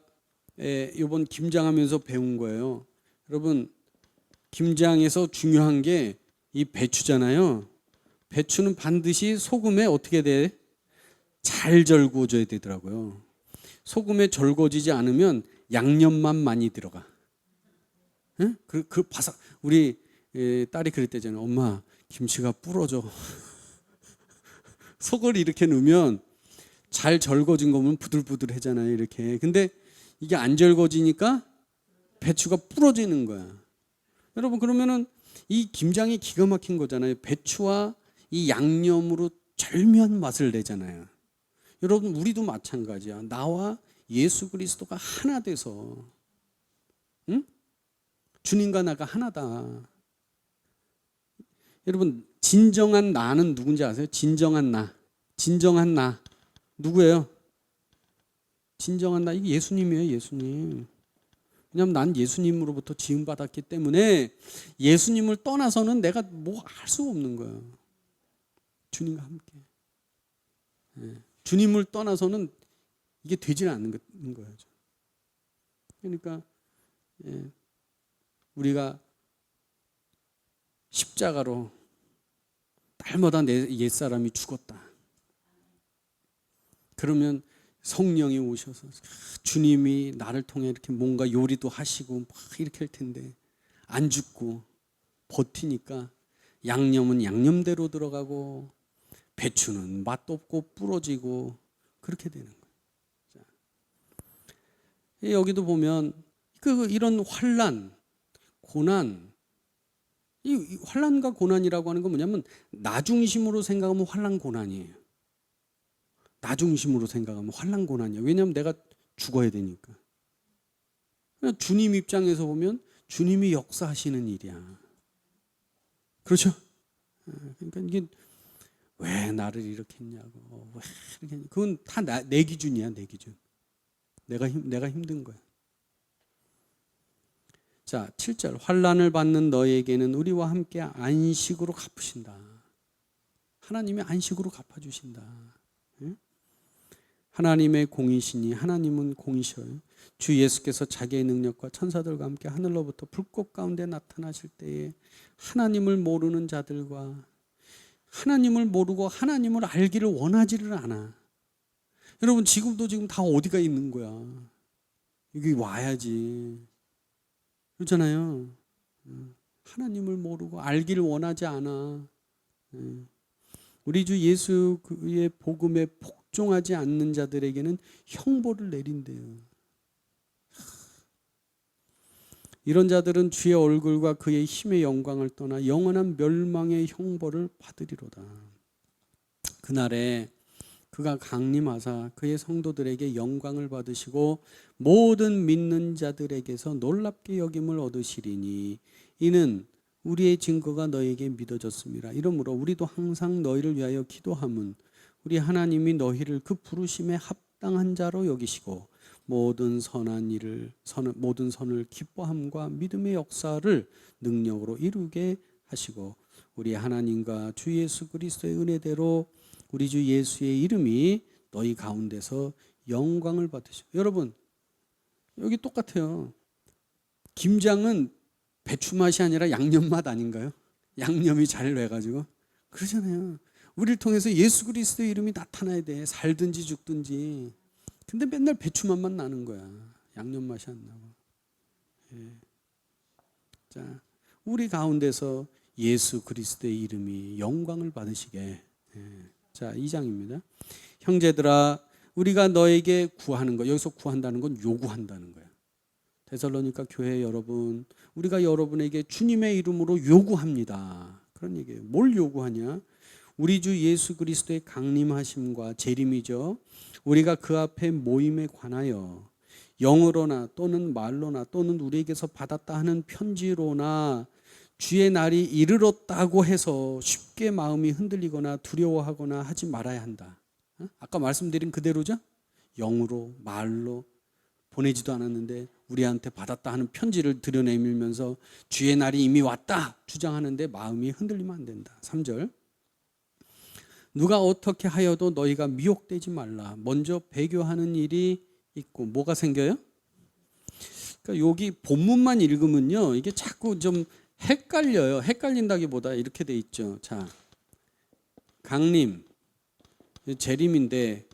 이번 김장하면서 배운 거예요. 여러분 김장에서 중요한 게 이 배추잖아요. 배추는 반드시 소금에 어떻게 돼? 잘 절구어져야 되더라고요. 소금에 절구어지지 않으면 양념만 많이 들어가. 응? 그 바삭. 우리 딸이 그럴 때잖아요. 엄마 김치가 불어져. 속을 이렇게 넣으면 잘 절거진 거면 부들부들하잖아요. 이렇게. 근데 이게 안 절거지니까 배추가 부러지는 거야. 여러분 그러면은 이 김장이 기가 막힌 거잖아요. 배추와 이 양념으로 절묘한 맛을 내잖아요. 여러분 우리도 마찬가지야. 나와 예수 그리스도가 하나 돼서, 응? 주님과 나가 하나다. 여러분 진정한 나는 누군지 아세요? 진정한 나 누구예요? 진정한 나 이게 예수님이에요. 예수님. 왜냐하면 난 예수님으로부터 지음받았기 때문에 예수님을 떠나서는 내가 뭐 할 수가 없는 거예요. 주님과 함께. 주님을 떠나서는 이게 되지 않는 거예요. 그러니까 우리가 십자가로 날마다 내 옛사람이 죽었다. 그러면 성령이 오셔서 주님이 나를 통해 이렇게 뭔가 요리도 하시고 막 이렇게 할 텐데 안 죽고 버티니까 양념은 양념대로 들어가고 배추는 맛도 없고 부러지고 그렇게 되는 거예요. 자, 여기도 보면 이런 환난, 고난, 이 환난과 고난이라고 하는 건 뭐냐면 나 중심으로 생각하면 환난 고난이에요. 나 중심으로 생각하면 환난 고난이에요. 왜냐하면 내가 죽어야 되니까. 주님 입장에서 보면 주님이 역사하시는 일이야. 그렇죠? 그러니까 이게 왜 나를 이렇게 했냐고, 왜 이렇게 했냐고. 그건 다 내 기준이야, 내 기준. 내가 힘든 거야. 자, 7절. 환난을 받는 너에게는 우리와 함께 안식으로 갚으신다. 하나님이 안식으로 갚아주신다. 하나님의 공이시니 하나님은 공이셔요. 주 예수께서 자기의 능력과 천사들과 함께 하늘로부터 불꽃 가운데 나타나실 때에 하나님을 모르는 자들과 하나님을 모르고 하나님을 알기를 원하지를 않아. 여러분 지금 다 어디가 있는 거야? 여기 와야지. 그렇잖아요. 하나님을 모르고 알기를 원하지 않아. 우리 주 예수의 복음에 복종하지 않는 자들에게는 형벌을 내린대요. 이런 자들은 주의 얼굴과 그의 힘의 영광을 떠나 영원한 멸망의 형벌을 받으리로다. 그날에 그가 강림하사 그의 성도들에게 영광을 받으시고 모든 믿는 자들에게서 놀랍게 여김을 얻으시리니 이는 우리의 증거가 너에게 믿어졌습니다. 이러므로 우리도 항상 너희를 위하여 기도함은 우리 하나님이 너희를 그 부르심에 합당한 자로 여기시고 모든 선을 기뻐함과 믿음의 역사를 능력으로 이루게 하시고 우리 하나님과 주 예수 그리스도의 은혜대로 우리 주 예수의 이름이 너희 가운데서 영광을 받으시고. 여러분 여기 똑같아요. 김장은 배추 맛이 아니라 양념 맛 아닌가요? 양념이 잘 돼가지고 그러잖아요. 우리를 통해서 예수 그리스도의 이름이 나타나야 돼. 살든지 죽든지. 근데 맨날 배추 맛만 나는 거야. 양념 맛이 안 나고. 예. 자, 우리 가운데서 예수 그리스도의 이름이 영광을 받으시게. 예. 자, 2장입니다. 형제들아, 우리가 너에게 구하는 거, 여기서 구한다는 건 요구한다는 거야. 데살로니가 교회 여러분, 우리가 여러분에게 주님의 이름으로 요구합니다. 그런 얘기예요. 뭘 요구하냐? 우리 주 예수 그리스도의 강림하심과 재림이죠. 우리가 그 앞에 모임에 관하여 영어로나 또는 말로나 또는 우리에게서 받았다 하는 편지로나 주의 날이 이르렀다고 해서 쉽게 마음이 흔들리거나 두려워하거나 하지 말아야 한다. 아까 말씀드린 그대로죠? 영으로 말로 보내지도 않았는데 우리한테 받았다 하는 편지를 들여내밀면서 주의 날이 이미 왔다 주장하는데 마음이 흔들리면 안 된다. 3절 누가 어떻게 하여도 너희가 미혹되지 말라. 먼저 배교하는 일이 있고 뭐가 생겨요? 그러니까 여기 본문만 읽으면요 이게 자꾸 좀 헷갈려요. 헷갈린다기보다 이렇게 돼 있죠. 자, 강림, 재림인데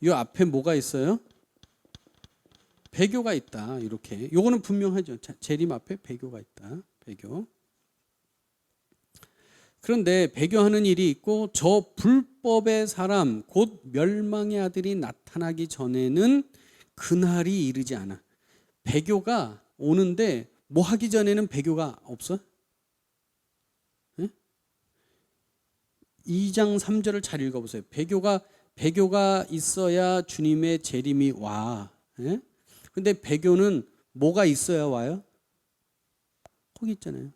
이 앞에 뭐가 있어요? 배교가 있다. 이렇게. 요거는 분명하죠. 자, 재림 앞에 배교가 있다. 배교. 그런데 배교하는 일이 있고 저 불법의 사람 곧 멸망의 아들이 나타나기 전에는 그날이 이르지 않아. 배교가 오는데 뭐 하기 전에는 배교가 없어? 네? 2장 3절을 잘 읽어보세요. 배교가 있어야 주님의 재림이 와. 네? 근데 배교는 뭐가 있어야 와요? 거기 있잖아요.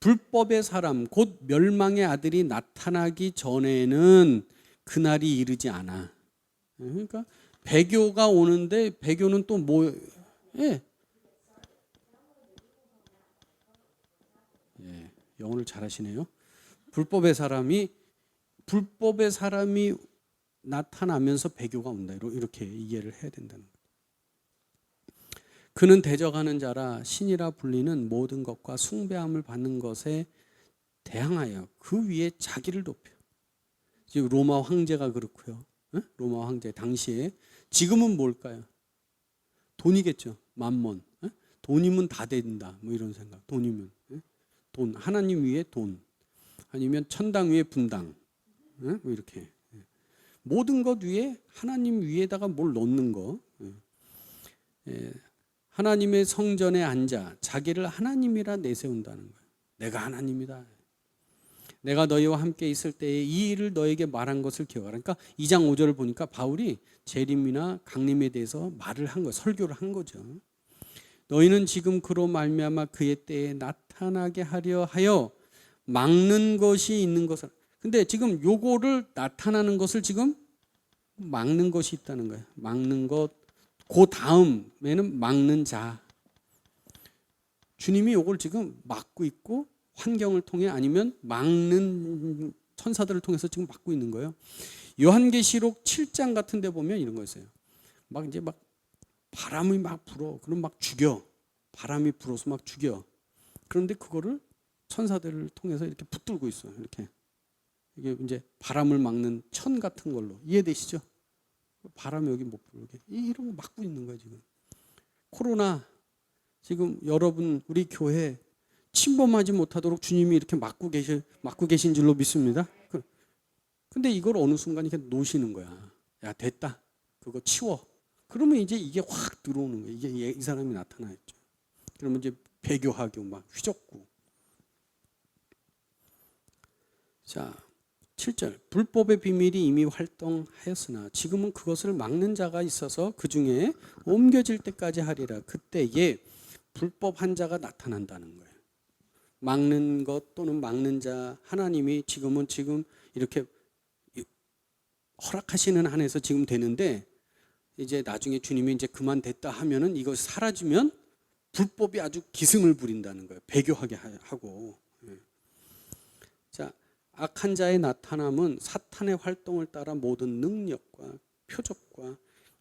불법의 사람 곧 멸망의 아들이 나타나기 전에는 그날이 이르지 않아. 그러니까 배교가 오는데 배교는 또 뭐? 예. 예, 영어를 잘하시네요. 불법의 사람이 나타나면서 배교가 온다. 이렇게 이해를 해야 된다는 거예요. 그는 대적하는 자라 신이라 불리는 모든 것과 숭배함을 받는 것에 대항하여 그 위에 자기를 높여. 지금 로마 황제가 그렇고요. 로마 황제 당시에 지금은 뭘까요? 돈이겠죠. 만몬. 돈이면 다 된다. 뭐 이런 생각. 돈이면 돈. 하나님 위에 돈. 아니면 천당 위에 분당. 뭐 이렇게 모든 것 위에 하나님 위에다가 뭘 놓는 거. 하나님의 성전에 앉아 자기를 하나님이라 내세운다는 거예요. 내가 하나님이다. 내가 너희와 함께 있을 때에 이 일을 너에게 말한 것을 기억하라. 그러니까 2장 5절을 보니까 바울이 재림이나 강림에 대해서 말을 한 거, 설교를 한 거죠. 너희는 지금 그로 말미암아 그의 때에 나타나게 하려 하여 막는 것이 있는 것을. 근데 지금 요거를 나타나는 것을 지금 막는 것이 있다는 거예요. 막는 것. 그 다음에는 막는 자. 주님이 이걸 지금 막고 있고 환경을 통해 아니면 막는 천사들을 통해서 지금 막고 있는 거예요. 요한계시록 7장 같은 데 보면 이런 거 있어요. 막 이제 막 바람이 막 불어. 그럼 막 죽여. 바람이 불어서 막 죽여. 그런데 그거를 천사들을 통해서 이렇게 붙들고 있어요. 이렇게. 이게 이제 바람을 막는 천 같은 걸로. 이해되시죠? 바람이 여기 못 불게. 이런 거 막고 있는 거예요, 지금. 코로나 지금 여러분 우리 교회 침범하지 못하도록 주님이 이렇게 막고 계신 줄로 믿습니다. 근데 이걸 어느 순간 이렇게 놓으시는 거야. 야, 됐다. 그거 치워. 그러면 이제 이게 확 들어오는 거예요. 이게 이 사람이 나타나있죠. 그러면 이제 배교하고 막 휘젓고. 자, 7절. 불법의 비밀이 이미 활동하였으나 지금은 그것을 막는 자가 있어서 그 중에 옮겨질 때까지 하리라. 그때에 불법한 자가 나타난다는 거예요. 막는 것 또는 막는 자, 하나님이 지금 이렇게 허락하시는 한에서 지금 되는데, 이제 나중에 주님이 이제 그만 됐다 하면은 이것이 사라지면 불법이 아주 기승을 부린다는 거예요. 배교하게 하고. 자, 악한 자의 나타남은 사탄의 활동을 따라 모든 능력과 표적과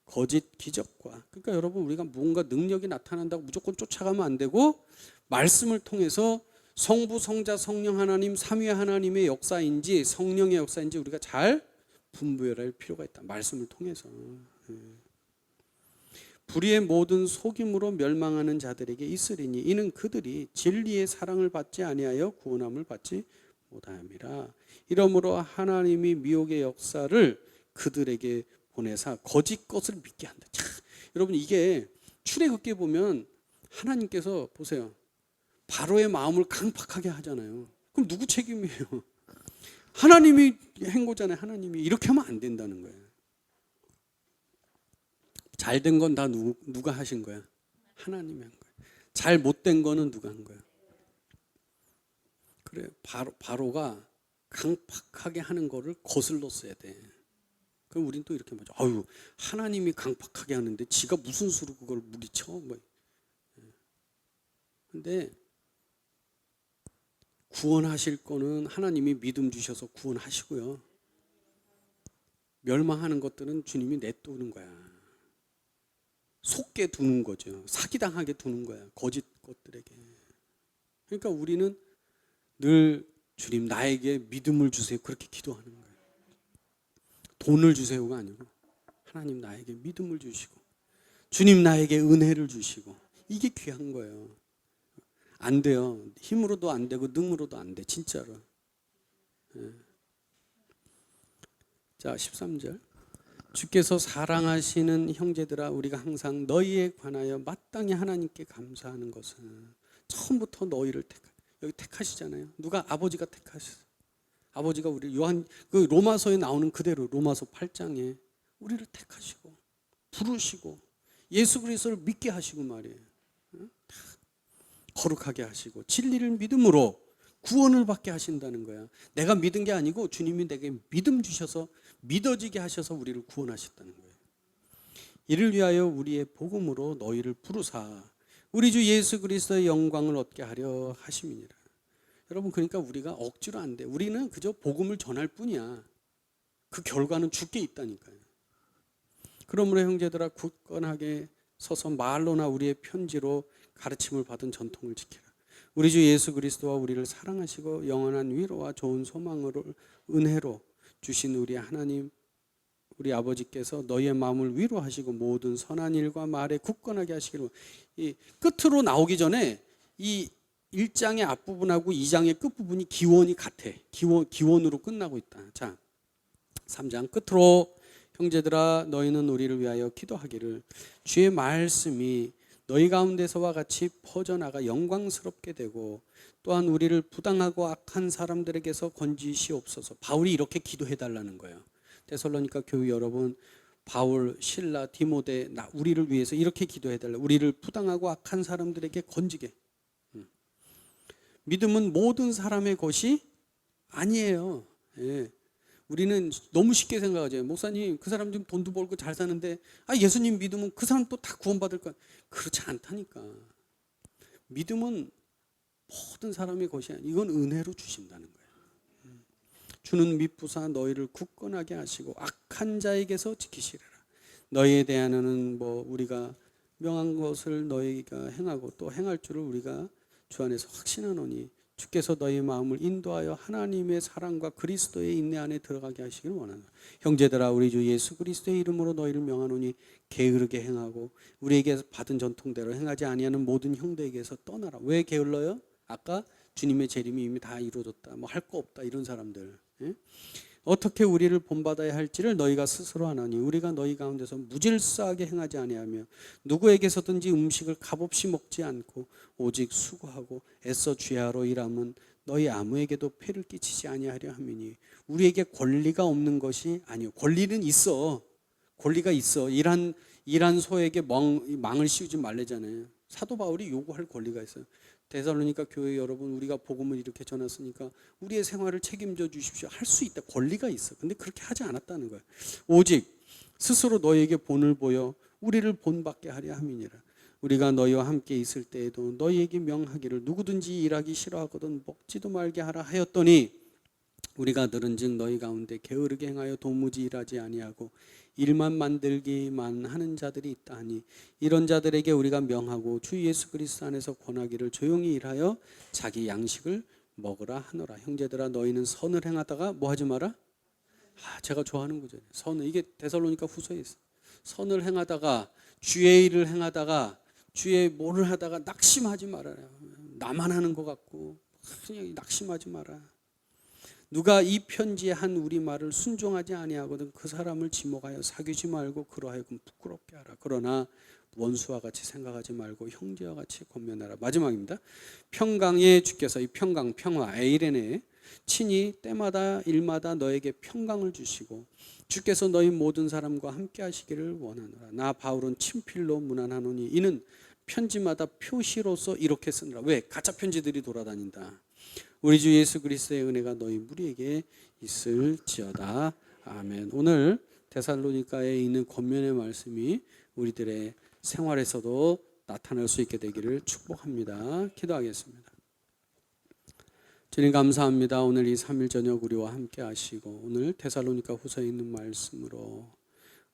거짓 기적과, 그러니까 여러분 우리가 무언가 능력이 나타난다고 무조건 쫓아가면 안 되고, 말씀을 통해서 성부, 성자, 성령 하나님 삼위 하나님의 역사인지 성령의 역사인지 우리가 잘 분별할 필요가 있다. 말씀을 통해서. 불의의 모든 속임으로 멸망하는 자들에게 있으리니 이는 그들이 진리의 사랑을 받지 아니하여 구원함을 받지 못함이라. 이러므로 하나님이 미혹의 역사를 그들에게 보내사 거짓 것을 믿게 한다. 참, 여러분 이게 출애굽기에 보면 하나님께서 보세요. 바로의 마음을 강팍하게 하잖아요. 그럼 누구 책임이에요? 하나님이 한 거잖아요. 하나님이. 이렇게 하면 안 된다는 거예요. 잘 된 건 다 누가 하신 거야? 하나님이 한 거야. 잘 못된 거는 누가 한 거야? 그래, 바로가 강팍하게 하는 거를 거슬렀어야 돼. 그럼 우린 또 이렇게 말하죠. 아유, 하나님이 강팍하게 하는데 지가 무슨 수로 그걸 물리쳐? 뭐. 근데 구원하실 거는 하나님이 믿음 주셔서 구원하시고요. 멸망하는 것들은 주님이 내두는 거야. 속게 두는 거죠. 사기당하게 두는 거야. 거짓 것들에게. 그러니까 우리는 늘 주님 나에게 믿음을 주세요. 그렇게 기도하는 거예요. 돈을 주세요가 아니고 하나님 나에게 믿음을 주시고 주님 나에게 은혜를 주시고, 이게 귀한 거예요. 안 돼요. 힘으로도 안 되고 능으로도 안 돼. 진짜로. 자, 13절. 주께서 사랑하시는 형제들아, 우리가 항상 너희에 관하여 마땅히 하나님께 감사하는 것은, 처음부터 너희를 여기 택하시잖아요. 누가? 아버지가 택하셨어요. 아버지가 우리 그 로마서에 나오는 그대로 로마서 8장에 우리를 택하시고 부르시고 예수 그리스도를 믿게 하시고 말이에요. 거룩하게 하시고 진리를 믿음으로 구원을 받게 하신다는 거야. 내가 믿은 게 아니고 주님이 내게 믿음 주셔서 믿어지게 하셔서 우리를 구원하셨다는 거예요. 이를 위하여 우리의 복음으로 너희를 부르사 우리 주 예수 그리스도의 영광을 얻게 하려 하심이니라. 여러분, 그러니까 우리가 억지로 안 돼. 우리는 그저 복음을 전할 뿐이야. 그 결과는 주께 있다니까요. 그러므로 형제들아, 굳건하게 서서 말로나 우리의 편지로 가르침을 받은 전통을 지키라. 우리 주 예수 그리스도와 우리를 사랑하시고 영원한 위로와 좋은 소망으로 은혜로 주신 우리 하나님, 우리 아버지께서 너희의 마음을 위로하시고 모든 선한 일과 말에 굳건하게 하시기로. 이 끝으로 나오기 전에 이 1장의 앞부분하고 2장의 끝부분이 기원이 같아. 기원으로 끝나고 있다. 자, 3장 끝으로 형제들아, 너희는 우리를 위하여 기도하기를 주의 말씀이 너희 가운데서와 같이 퍼져나가 영광스럽게 되고 또한 우리를 부당하고 악한 사람들에게서 건지시옵소서. 바울이 이렇게 기도해달라는 거예요. 데살로니가 교회 여러분, 바울, 실라, 디모데, 우리를 위해서 이렇게 기도해달라. 우리를 부당하고 악한 사람들에게 건지게. 믿음은 모든 사람의 것이 아니에요. 예. 우리는 너무 쉽게 생각하죠. 목사님, 그 사람 좀 돈도 벌고 잘 사는데 예수님 믿으면 그 사람 또 다 구원받을 거야. 그렇지 않다니까. 믿음은 모든 사람의 것이 아니에요. 이건 은혜로 주신다는 거예요. 주는 미쁘사 너희를 굳건하게 하시고 악한 자에게서 지키시리라. 너희에 대하여는 우리가 명한 것을 너희가 행하고 또 행할 줄을 우리가 주 안에서 확신하노니 주께서 너희 마음을 인도하여 하나님의 사랑과 그리스도의 인내 안에 들어가게 하시기를 원하노라. 형제들아 우리 주 예수 그리스도의 이름으로 너희를 명하노니 게으르게 행하고 우리에게 받은 전통대로 행하지 아니하는 모든 형제에게서 떠나라. 왜 게을러요? 아까 주님의 재림이 이미 다 이루어졌다. 할 거 없다. 이런 사람들. 예? 어떻게 우리를 본받아야 할지를 너희가 스스로 아나니 우리가 너희 가운데서 무질서하게 행하지 아니하며 누구에게서든지 음식을 값없이 먹지 않고 오직 수고하고 애써 주야로 일함은 너희 아무에게도 폐를 끼치지 아니하려 함이니 우리에게 권리가 없는 것이 아니요. 권리는 있어. 권리가 있어. 일한 소에게 망을 씌우지 말래잖아요. 사도 바울이 요구할 권리가 있어요. 데살로니가 교회 여러분, 우리가 복음을 이렇게 전했으니까 우리의 생활을 책임져 주십시오. 할 수 있다. 권리가 있어. 근데 그렇게 하지 않았다는 거예요. 오직 스스로 너희에게 본을 보여 우리를 본받게 하려 함이니라. 우리가 너희와 함께 있을 때에도 너희에게 명하기를 누구든지 일하기 싫어하거든 먹지도 말게 하라 하였더니 우리가 들은즉 너희 가운데 게으르게 행하여 도무지 일하지 아니하고 일만 만들기만 하는 자들이 있다 하니 이런 자들에게 우리가 명하고 주 예수 그리스도 안에서 권하기를 조용히 일하여 자기 양식을 먹으라 하노라. 형제들아 너희는 선을 행하다가 뭐 하지 마라? 제가 좋아하는 구절이에요. 선을. 이게 데살로니가 후서에 있어요. 선을 행하다가 주의 일을 행하다가 주의 뭐를 하다가 낙심하지 말아라. 나만 하는 것 같고 그냥 낙심하지 마라. 누가 이 편지에 한 우리 말을 순종하지 아니하거든 그 사람을 지목하여 사귀지 말고 그러하여금 부끄럽게 하라. 그러나 원수와 같이 생각하지 말고 형제와 같이 권면하라. 마지막입니다. 평강의 주께서 이 평강, 평화, 에이레네 친히 때마다 일마다 너에게 평강을 주시고 주께서 너희 모든 사람과 함께 하시기를 원하노라. 나 바울은 친필로 문안하노니 이는 편지마다 표시로서 이렇게 쓰느라. 왜? 가짜 편지들이 돌아다닌다. 우리 주 예수 그리스도의 은혜가 너희 무리에게 있을지어다. 아멘. 오늘 데살로니가에 있는 권면의 말씀이 우리들의 생활에서도 나타날 수 있게 되기를 축복합니다. 기도하겠습니다. 주님 감사합니다. 오늘 이 3일 저녁 우리와 함께 하시고 오늘 데살로니가 후서에 있는 말씀으로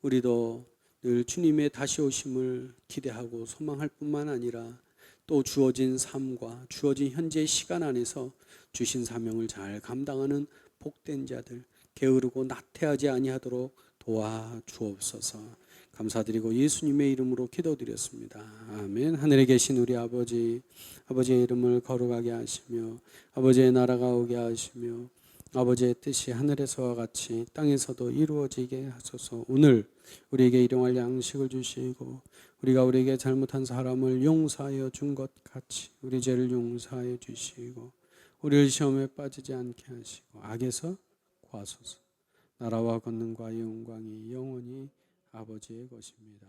우리도 늘 주님의 다시 오심을 기대하고 소망할 뿐만 아니라 또 주어진 삶과 주어진 현재의 시간 안에서 주신 사명을 잘 감당하는 복된 자들, 게으르고 나태하지 아니하도록 도와주옵소서. 감사드리고 예수님의 이름으로 기도드렸습니다. 아멘. 하늘에 계신 우리 아버지, 아버지의 이름을 거룩하게 하시며 아버지의 나라가 오게 하시며 아버지의 뜻이 하늘에서와 같이 땅에서도 이루어지게 하소서. 오늘 우리에게 일용할 양식을 주시고 우리가 우리에게 잘못한 사람을 용서하여 준 것 같이 우리 죄를 용서하여 주시고 우리를 시험에 빠지지 않게 하시고 악에서 구하소서. 나라와 권능과 영광이 영원히 아버지의 것입니다.